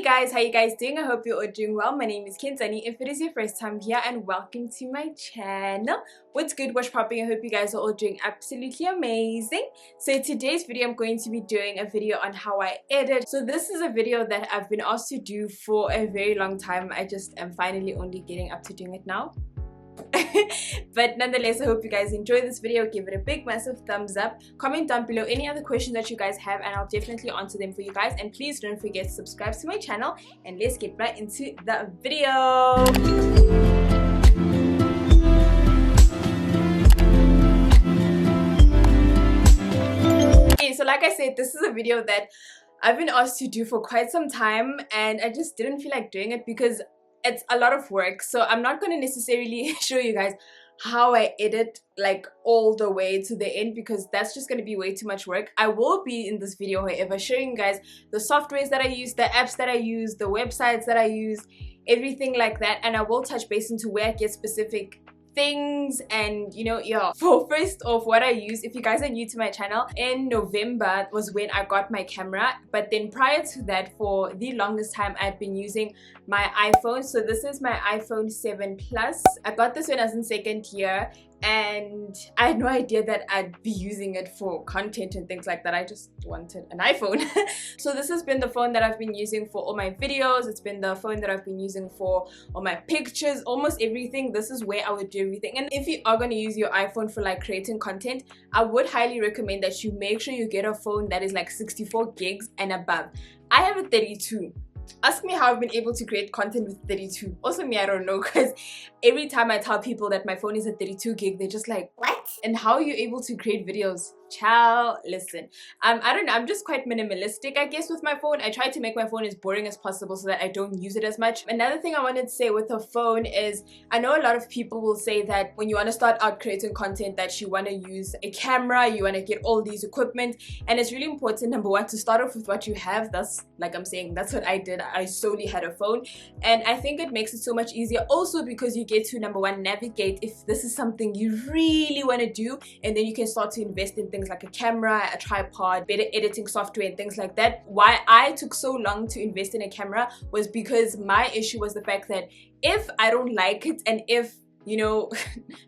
guys, how you guys doing? I hope you're all doing well. My name is Nkhensani. If it is your first time here, and welcome to my channel. What's good, what's popping? I hope you guys are all doing absolutely amazing. So today's video, I'm going to be doing a video on how I edit. So this is a video that I've been asked to do for a very long time. I just am finally only getting up to doing it now. But nonetheless, I hope you guys enjoy this video. Give it a big massive thumbs up, comment down below any other questions that you guys have, and I'll definitely answer them for you guys. And please don't forget to subscribe to my channel, and let's get right into the video. Okay, so like I said, this is a video that I've been asked to do for quite some time, and I just didn't feel like doing it because it's a lot of work. So I'm not going to necessarily show you guys how I edit like all the way to the end, because that's just going to be way too much work. I will be in this video, however, showing you guys the softwares that I use, the apps that I use, the websites that I use, everything like that. And I will touch base into where I get specific things, and you know, yeah. For first off, what I use, if you guys are new to my channel, in November was when I got my camera, but then prior to that, for the longest time, I'd been using my iPhone. So this is my iPhone 7 Plus. I got this when I was in second year, and I had no idea that I'd be using it for content and things like that. I just wanted an iPhone. So this has been the phone that I've been using for all my videos. It's been the phone that I've been using for all my pictures, almost everything. This is where I would do everything. And if you are going to use your iPhone for like creating content, I would highly recommend that you make sure you get a phone that is like 64 gigs and above. I have a 32. Ask me how I've been able to create content with 32. Also me, I don't know, because every time I tell people that my phone is a 32 gig, they're just like, what? And how are you able to create videos? Child, listen, I don't know, I'm just quite minimalistic, I guess, with my phone. I try to make my phone as boring as possible so that I don't use it as much. Another thing I wanted to say with a phone is, I know a lot of people will say that when you want to start out creating content, that you want to use a camera, you want to get all these equipment, and it's really important, number one, to start off with what you have. That's, like I'm saying, that's what I did. I solely had a phone, and I think it makes it so much easier also because you get to, number one, navigate if this is something you really want to do, and then you can start to invest in things like a camera, a tripod, better editing software, and things like that. Why I took so long to invest in a camera was because my issue was the fact that if I don't like it, and if, you know,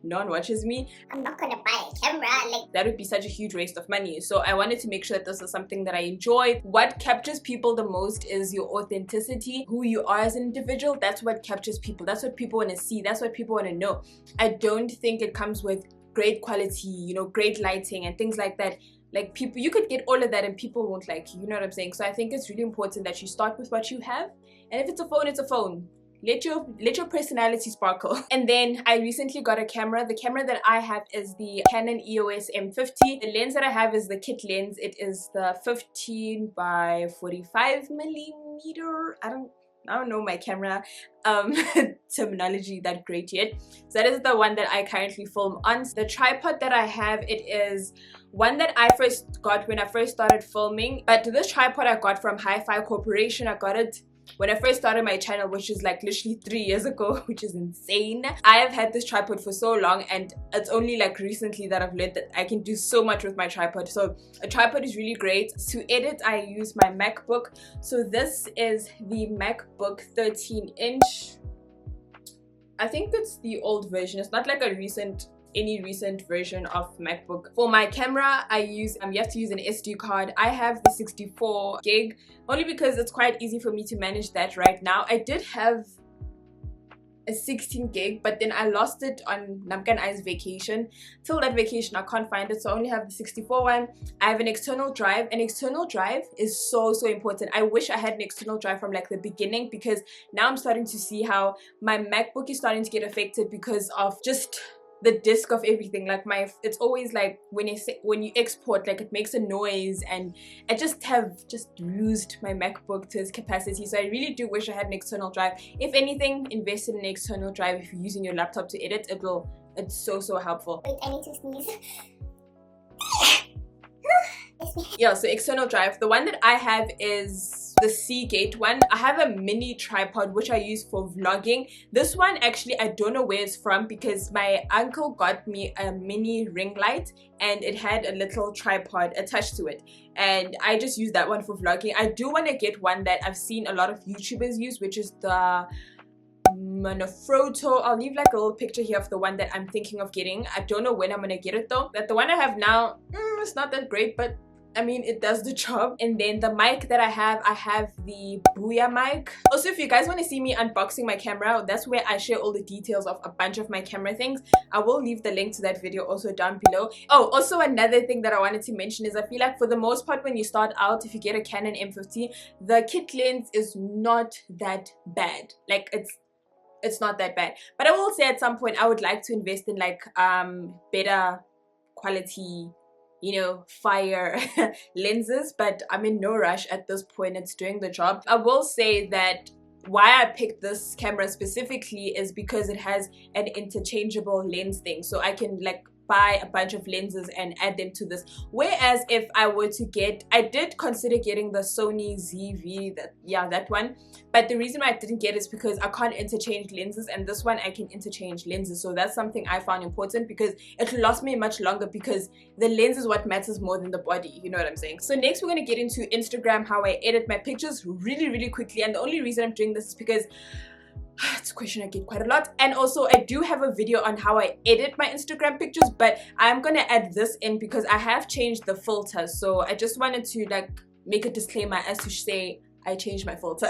no one watches me, I'm not gonna buy a camera. Like, that would be such a huge waste of money. So I wanted to make sure that this is something that I enjoy. What captures people the most is your authenticity, who you are as an individual. That's what captures people. That's what people want to see. That's what people want to know. I don't think it comes with great quality, you know, great lighting and things like that. Like, people, you could get all of that and people won't like you, you know what I'm saying? So I think it's really important that you start with what you have, and if it's a phone, it's a phone. Let your personality sparkle. And then I recently got a camera. The camera that I have is the Canon EOS M50. The lens that I have is the kit lens. It is the 15 by 45 millimeter. I don't know my camera terminology that great yet. So that is the one that I currently film on. The tripod that I have, it is one that I first got when I first started filming, but this tripod I got from Hi-Fi Corporation. I got it when I first started my channel, which is like literally 3 years ago, which is insane. I have had this tripod for so long, and it's only like recently that I've learned that I can do so much with my tripod. So a tripod is really great. To edit, I use my MacBook. So this is the MacBook 13-inch. I think it's the old version. It's not like any recent version of MacBook. For my camera, I use, you have to use an SD card. I have the 64 gig, only because it's quite easy for me to manage that right now. I did have a 16 gig, but then I lost it on Nkhensani's vacation. Till that vacation, I can't find it, so I only have the 64 one. I have an external drive. An external drive is so important. I wish I had an external drive from like the beginning, because now I'm starting to see how my MacBook is starting to get affected because of just the disk of everything. Like it's always like when you export, like it makes a noise, and I just used my MacBook to its capacity. So I really do wish I had an external drive. If anything, invest in an external drive. If you're using your laptop to edit, it's so helpful. Wait, I need to sneeze. Yeah, so external drive. The one that I have is the Seagate one. I have a mini tripod which I use for vlogging. This one actually I don't know where it's from because my uncle got me a mini ring light and it had a little tripod attached to it, and I just use that one for vlogging. I do want to get one that I've seen a lot of YouTubers use, which is the Manfrotto. I'll leave like a little picture here of the one that I'm thinking of getting. I don't know when I'm gonna get it though. That the one I have now, it's not that great, but I mean it does the job. And then the mic that I have the Booyah mic. Also, if you guys want to see me unboxing my camera, that's where I share all the details of a bunch of my camera things. I will leave the link to that video also down below. Oh, also another thing that I wanted to mention is I feel like for the most part when you start out, if you get a Canon M50, the kit lens is not that bad. Like it's not that bad, but I will say at some point I would like to invest in like better quality, you know, fire lenses, but I'm in no rush at this point. It's doing the job. I will say that why I picked this camera specifically is because it has an interchangeable lens thing, so I can like buy a bunch of lenses and add them to this. Whereas if I were to get, I did consider getting the Sony ZV, that one, but the reason why I didn't get it is because I can't interchange lenses, and this one I can interchange lenses. So that's something I found important because it will last me much longer, because the lens is what matters more than the body, you know what I'm saying? So next we're going to get into Instagram, how I edit my pictures really quickly. And the only reason I'm doing this is because it's a question I get quite a lot, and also I do have a video on how I edit my Instagram pictures, but I'm gonna add this in because I have changed the filter. So I just wanted to like make a disclaimer as to say I changed my filter.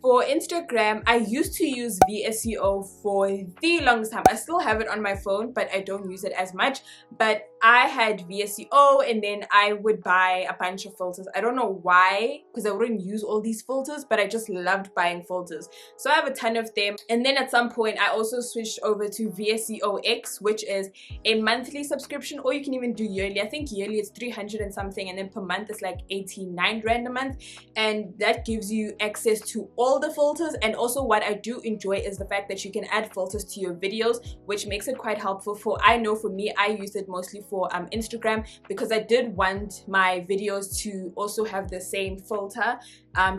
For Instagram, I used to use VSCO for the longest time. I still have it on my phone, but I don't use it as much. But I had VSCO, and then I would buy a bunch of filters. I don't know why, because I wouldn't use all these filters, but I just loved buying filters. So I have a ton of them. And then at some point, I also switched over to VSCO X, which is a monthly subscription, or you can even do yearly. I think yearly it's 300 and something, and then per month it's like 89 rand a month. And that gives you access to all the filters. And also what I do enjoy is the fact that you can add filters to your videos, which makes it quite helpful. For I know for me, I use it mostly for Instagram, because I did want my videos to also have the same filter,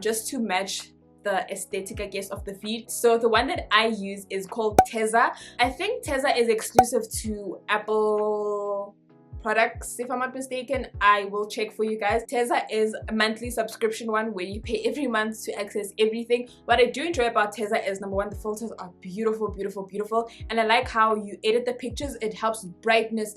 just to match the aesthetic, I guess, of the feed. So the one that I use is called Teza. I think Teza is exclusive to Apple products, if I'm not mistaken. I will check for you guys. Teza is a monthly subscription one where you pay every month to access everything. What I do enjoy about Teza is, number one, the filters are beautiful, and I like how you edit the pictures. It helps with brightness.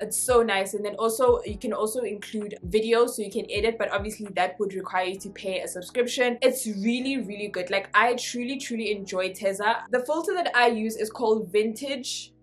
It's so nice. And then also you can also include videos, so you can edit, but obviously that would require you to pay a subscription. It's really good. Like, I truly enjoy Teza. The filter that I use is called Vintage.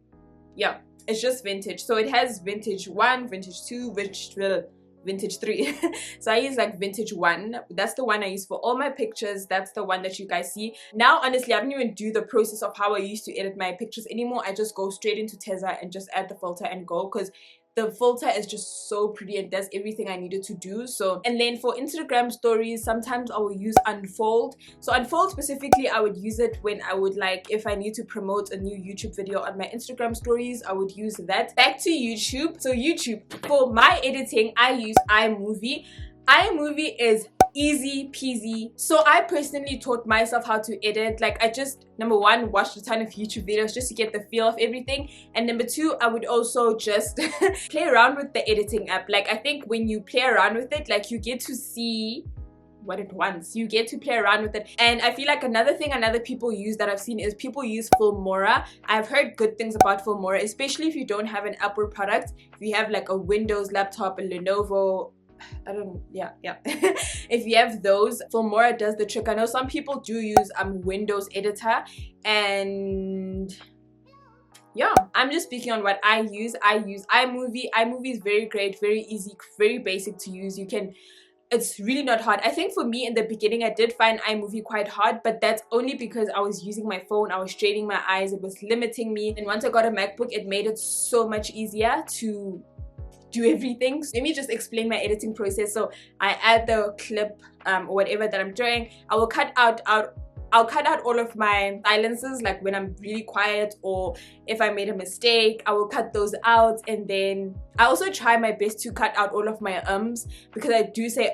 Yeah, it's just Vintage. So it has Vintage 1, Vintage 2, Vintage 3. So I use like Vintage 1. That's the one I use for all my pictures. That's the one that you guys see. Now, honestly, I don't even do the process of how I used to edit my pictures anymore. I just go straight into Teza and just add the filter and go, because the filter is just so pretty and does everything I needed to do. So, and then for Instagram stories, sometimes I will use Unfold. So Unfold specifically, I would use it when I would, like, if I need to promote a new YouTube video on my Instagram stories, I would use that. Back to YouTube. So YouTube, for my editing, I use iMovie. iMovie is easy peasy. So I personally taught myself how to edit. Like, I just, number one, watched a ton of YouTube videos just to get the feel of everything, and number two, I would also just play around with the editing app. Like, I think when you play around with it, like, you get to see what it wants. You get to play around with it. And I feel like another thing people use that I've seen is people use Filmora. I've heard good things about Filmora, especially if you don't have an Apple product. If you have like a Windows laptop, a Lenovo, if you have those, Filmora does the trick. I know some people do use Windows editor, and yeah, I'm just speaking on what I use. I use iMovie. iMovie is very great, very easy, very basic to use. It's really not hard. I think for me in the beginning, I did find iMovie quite hard, but that's only because I was using my phone. I was straining my eyes. It was limiting me. And once I got a MacBook, it made it so much easier to do everything. So let me just explain my editing process. So I add the clip or whatever that I'm doing. I will cut out I'll cut out all of my silences, like when I'm really quiet or if I made a mistake, I will cut those out. And then I also try my best to cut out all of my because I do say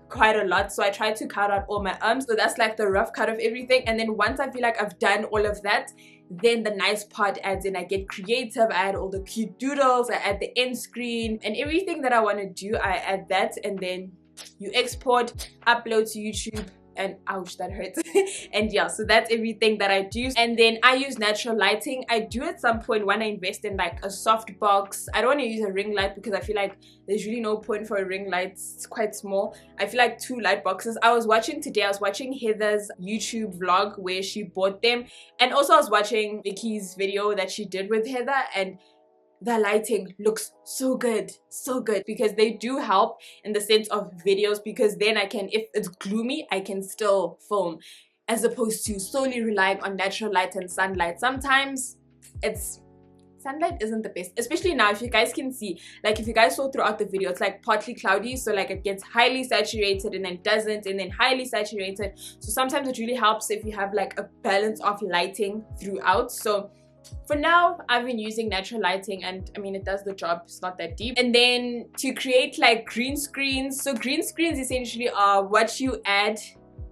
quite a lot, so I try to cut out all my so that's like the rough cut of everything. And then once I feel like I've done all of that, then the nice part adds in. I get creative, I add all the cute doodles, I add the end screen and everything that I want to do, I add that. And then you export, upload to YouTube, and ouch, that hurts. And yeah, so that's everything that I do. And then I use natural lighting. I do at some point when I invest in like a soft box. I don't want to use a ring light because I feel like there's really no point for a ring light. It's quite small. I feel like 2 light boxes. I was watching Heather's YouTube vlog where she bought them, and also I was watching Vicky's video that she did with Heather, and the lighting looks so good because they do help in the sense of videos, because then I can, if it's gloomy, I can still film, as opposed to solely relying on natural light and sunlight. Sometimes sunlight isn't the best, especially now. If you guys can see, like if you guys saw throughout the video, it's like partly cloudy, so like it gets highly saturated and then doesn't, and then highly saturated. So sometimes it really helps if you have like a balance of lighting throughout. So for now, I've been using natural lighting, and I mean, it does the job. It's not that deep. And then to create like green screens, so green screens essentially are what you add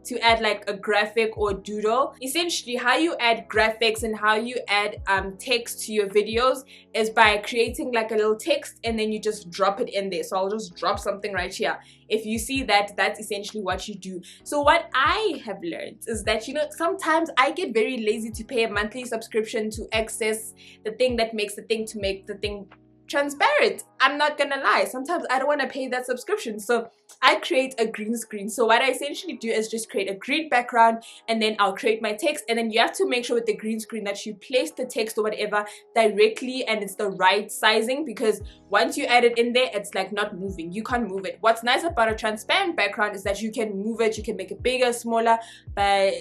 to add like a graphic or doodle. Essentially, how you add graphics and how you add text to your videos is by creating like a little text and then you just drop it in there. So I'll just drop something right here. If you see that, that's essentially what you do. So what I have learned is that, you know, sometimes I get very lazy to pay a monthly subscription to access the thing that makes the thing, to make the thing transparent. I'm not gonna lie, sometimes I don't want to pay that subscription, so I create a green screen. So what I essentially do is just create a green background, and then I'll create my text. And then you have to make sure with the green screen that you place the text or whatever directly and it's the right sizing, because once you add it in there, it's like not moving, you can't move it. What's nice about a transparent background is that you can move it, you can make it bigger, smaller, but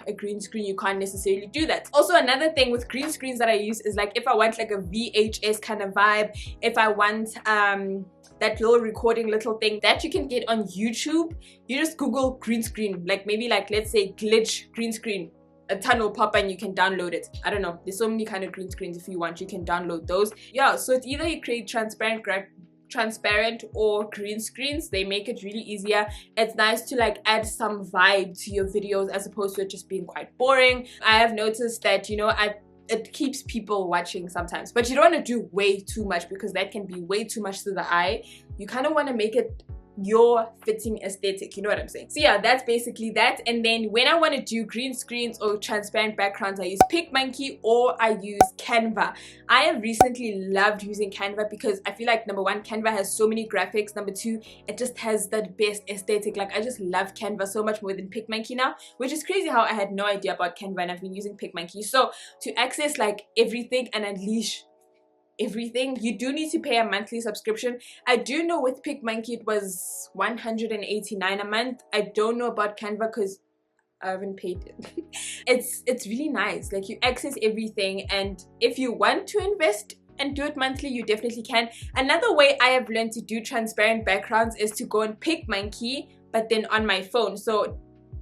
a green screen, you can't necessarily do that. Also, another thing with green screens that I use is like if I want like a VHS kind of vibe, if I want that little recording little thing that you can get on YouTube, you just Google green screen, like maybe like let's say glitch green screen, a ton will pop and you can download it. I don't know, there's so many kind of green screens. If you want, you can download those. Yeah, so it's either you create transparent or green screens. They make it really easier. It's nice to like add some vibe to your videos as opposed to it just being quite boring. I have noticed that, you know, it keeps people watching sometimes, but you don't want to do way too much because that can be way too much to the eye. You kind of want to make it your fitting aesthetic, you know what I'm saying? So yeah, that's basically that. And then when I want to do green screens or transparent backgrounds, I use PicMonkey or I use Canva. I have recently loved using Canva because I feel like, number one, Canva has so many graphics. Number two, it just has the best aesthetic. Like, I just love Canva so much more than PicMonkey now, which is crazy how I had no idea about Canva and I've been using PicMonkey. So to access like everything and unleash everything, you do need to pay a monthly subscription. I do know with PicMonkey it was $189 a month. I don't know about Canva because I haven't paid it. It's really nice, like you access everything, and if you want to invest and do it monthly, you definitely can. Another way I have learned to do transparent backgrounds is to go on PicMonkey, but then on my phone. So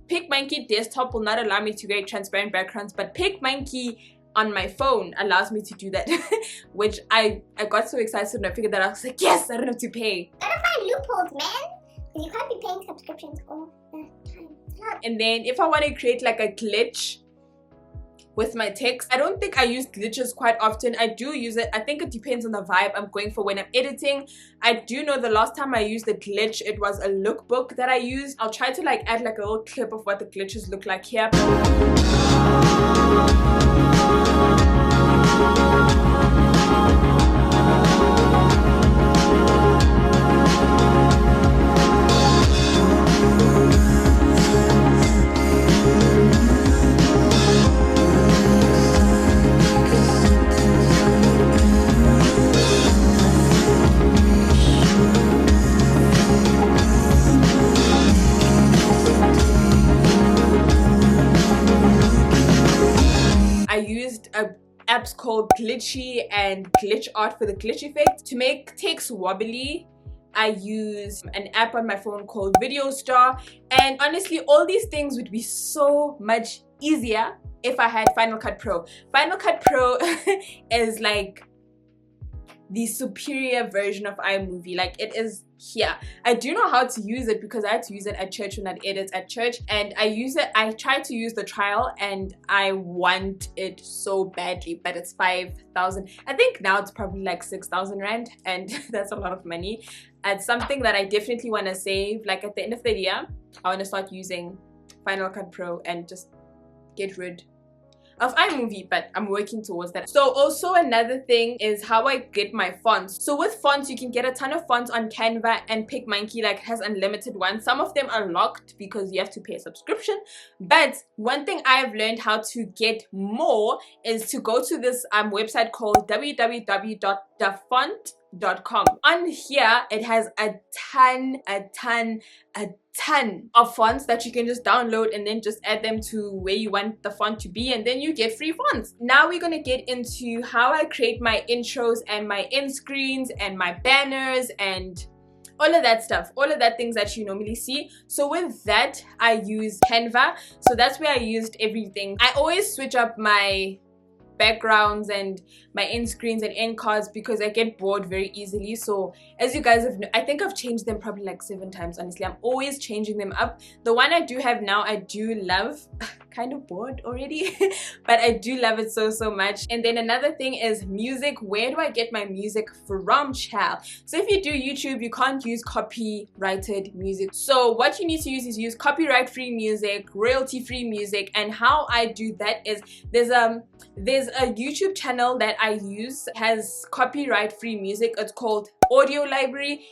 PicMonkey desktop will not allow me to create transparent backgrounds, but PicMonkey on my phone allows me to do that. Which I got so excited when I figured that out. I was like, yes, I don't have to pay. Gotta find loopholes, man. You can't be paying subscriptions all the time. And then if I want to create like a glitch with my text, I don't think I use glitches quite often. I do use it. I think it depends on the vibe I'm going for when I'm editing. I do know the last time I used a glitch, it was a lookbook that I used. I'll try to like add like a little clip of what the glitches look like here. Apps called Glitchy and Glitch Art for the glitch effect to make text wobbly I use an app on my phone called Video Star, and honestly all these things would be so much easier if I had Final Cut Pro. Final Cut Pro is like the superior version of iMovie. Like, it is here. I do know how to use it because I had to use it at church when I'd edit at church, and I tried to use the trial and I want it so badly, but it's 5,000. I think now it's probably like 6,000 rand, and that's a lot of money. It's something that I definitely want to save. Like, at the end of the year I want to start using Final Cut Pro and just get rid of iMovie, but I'm working towards that. So also another thing is how I get my fonts. So with fonts, you can get a ton of fonts on Canva, and PicMonkey like has unlimited ones. Some of them are locked because you have to pay a subscription, but one thing I've learned how to get more is to go to this website called www.thefont.com. On here it has a ton of fonts that you can just download and then just add them to where you want the font to be, and then you get free fonts. Now we're gonna get into how I create my intros and my end screens and my banners and all of that stuff, all of that things that you normally see. So with that I use Canva. So that's where I used everything. I always switch up my backgrounds and my end screens and end cards because I get bored very easily. So as you guys have known, I think I've changed them probably like 7 times. Honestly, I'm always changing them up. The one I do have now I do love. Kind of bored already but I do love it so much. And then another thing is music. Where do I get my music from, child? So if you do YouTube, you can't use copyrighted music. So what you need to use is use copyright free music, royalty free music. And how I do that is there's a YouTube channel that I use, has copyright free music. It's called Audio Library,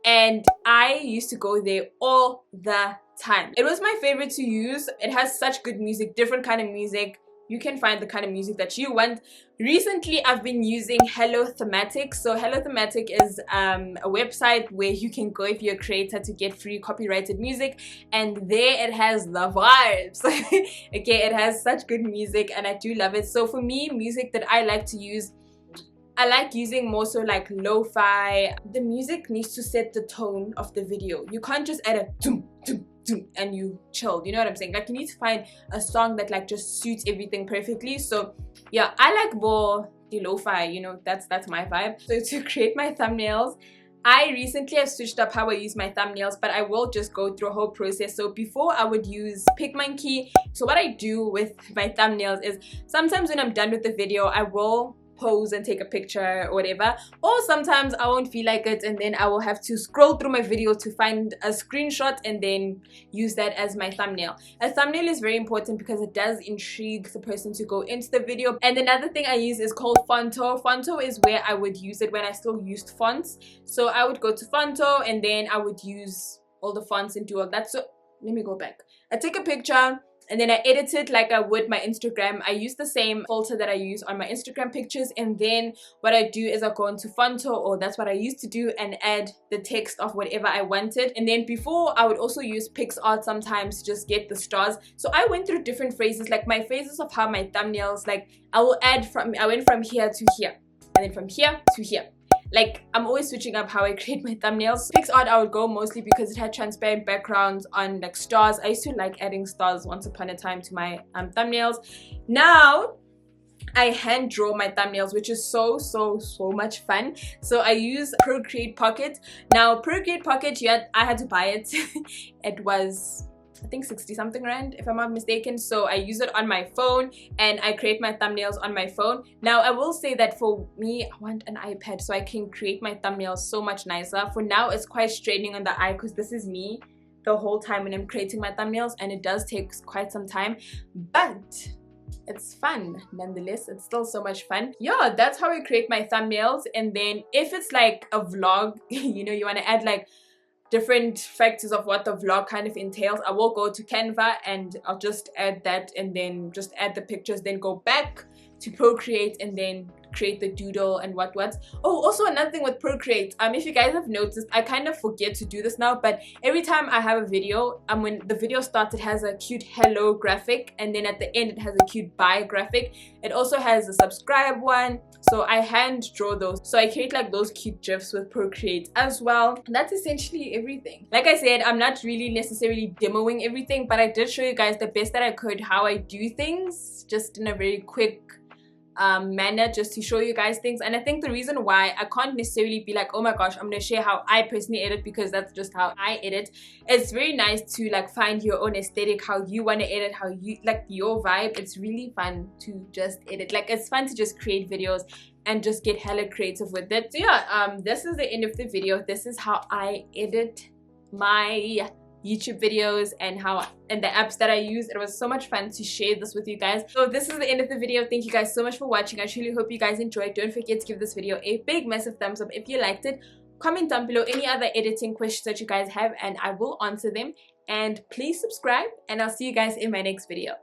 and I used to go there all the time. It was my favorite to use. It has such good music, different kind of music. You can find the kind of music that you want. Recently I've been using Hello Thematic. So Hello Thematic is a website where you can go if you're a creator to get free copyrighted music, and there it has the vibes. Okay, it has such good music and I do love it. So for me, music that I like to use, I like using more so like lo-fi. The music needs to set the tone of the video. You can't just add a doom doom doom and you chill, you know what I'm saying? Like, you need to find a song that like just suits everything perfectly. So yeah, I like more the lo-fi, you know, that's my vibe. So to create my thumbnails, I recently have switched up how I use my thumbnails, but I will just go through a whole process. So before I would use PicMonkey. So what I do with my thumbnails is sometimes when I'm done with the video, I will pose and take a picture or whatever, or sometimes I won't feel like it and then I will have to scroll through my video to find a screenshot and then use that as my thumbnail. A thumbnail is very important because it does intrigue the person to go into the video. And another thing I use is called Fonto. Fonto is where I would use it when I still used fonts. So I would go to Fonto and then I would use all the fonts and do all that. So let me go back. I take a picture and then I edit it like I would my Instagram. I use the same filter that I use on my Instagram pictures, and then what I do is I go into Fonto, or that's what I used to do, and add the text of whatever I wanted. And then before I would also use PixArt sometimes to just get the stars. So I went through different phases, like my phases of how my thumbnails, like I went from here to here, and then from here to here. Like, I'm always switching up how I create my thumbnails. PixArt I would go mostly because it had transparent backgrounds on like stars. I used to like adding stars once upon a time to my thumbnails. Now I hand draw my thumbnails, which is so much fun. So I use Procreate Pocket. Now Procreate Pocket, I had to buy it. It was, I think, 60 something rand if I'm not mistaken. So I use it on my phone and I create my thumbnails on my phone. Now I will say that for me, I want an iPad so I can create my thumbnails so much nicer. For now it's quite straining on the eye because this is me the whole time when I'm creating my thumbnails, and it does take quite some time, but it's fun nonetheless. It's still so much fun. Yeah, that's how I create my thumbnails. And then if it's like a vlog, you know, you want to add like different factors of what the vlog kind of entails, I will go to Canva and I'll just add that and then just add the pictures, then go back to Procreate and then create the doodle and what. Oh, also another thing with Procreate, if you guys have noticed, I kind of forget to do this now, but every time I have a video, when the video starts, it has a cute hello graphic, and then at the end it has a cute bye graphic. It also has a subscribe one, so I hand draw those. So I create like those cute gifs with Procreate as well. And that's essentially everything. Like I said, I'm not really necessarily demoing everything, but I did show you guys the best that I could how I do things, just in a very quick manner, just to show you guys things. And I think the reason why I can't necessarily be like, oh my gosh, I'm gonna share how I personally edit, because that's just how I edit. It's very nice to like find your own aesthetic, how you want to edit, how you like your vibe. It's really fun to just edit. Like, it's fun to just create videos and just get hella creative with it. So yeah, this is the end of the video. This is how I edit my YouTube videos and the apps that I use. It was so much fun to share this with you guys. So this is the end of the video. Thank you guys so much for watching. I truly hope you guys enjoyed. Don't forget to give this video a big massive thumbs up if you liked it. Comment down below any other editing questions that you guys have and I will answer them. And please subscribe, and I'll see you guys in my next video.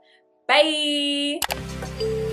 Bye.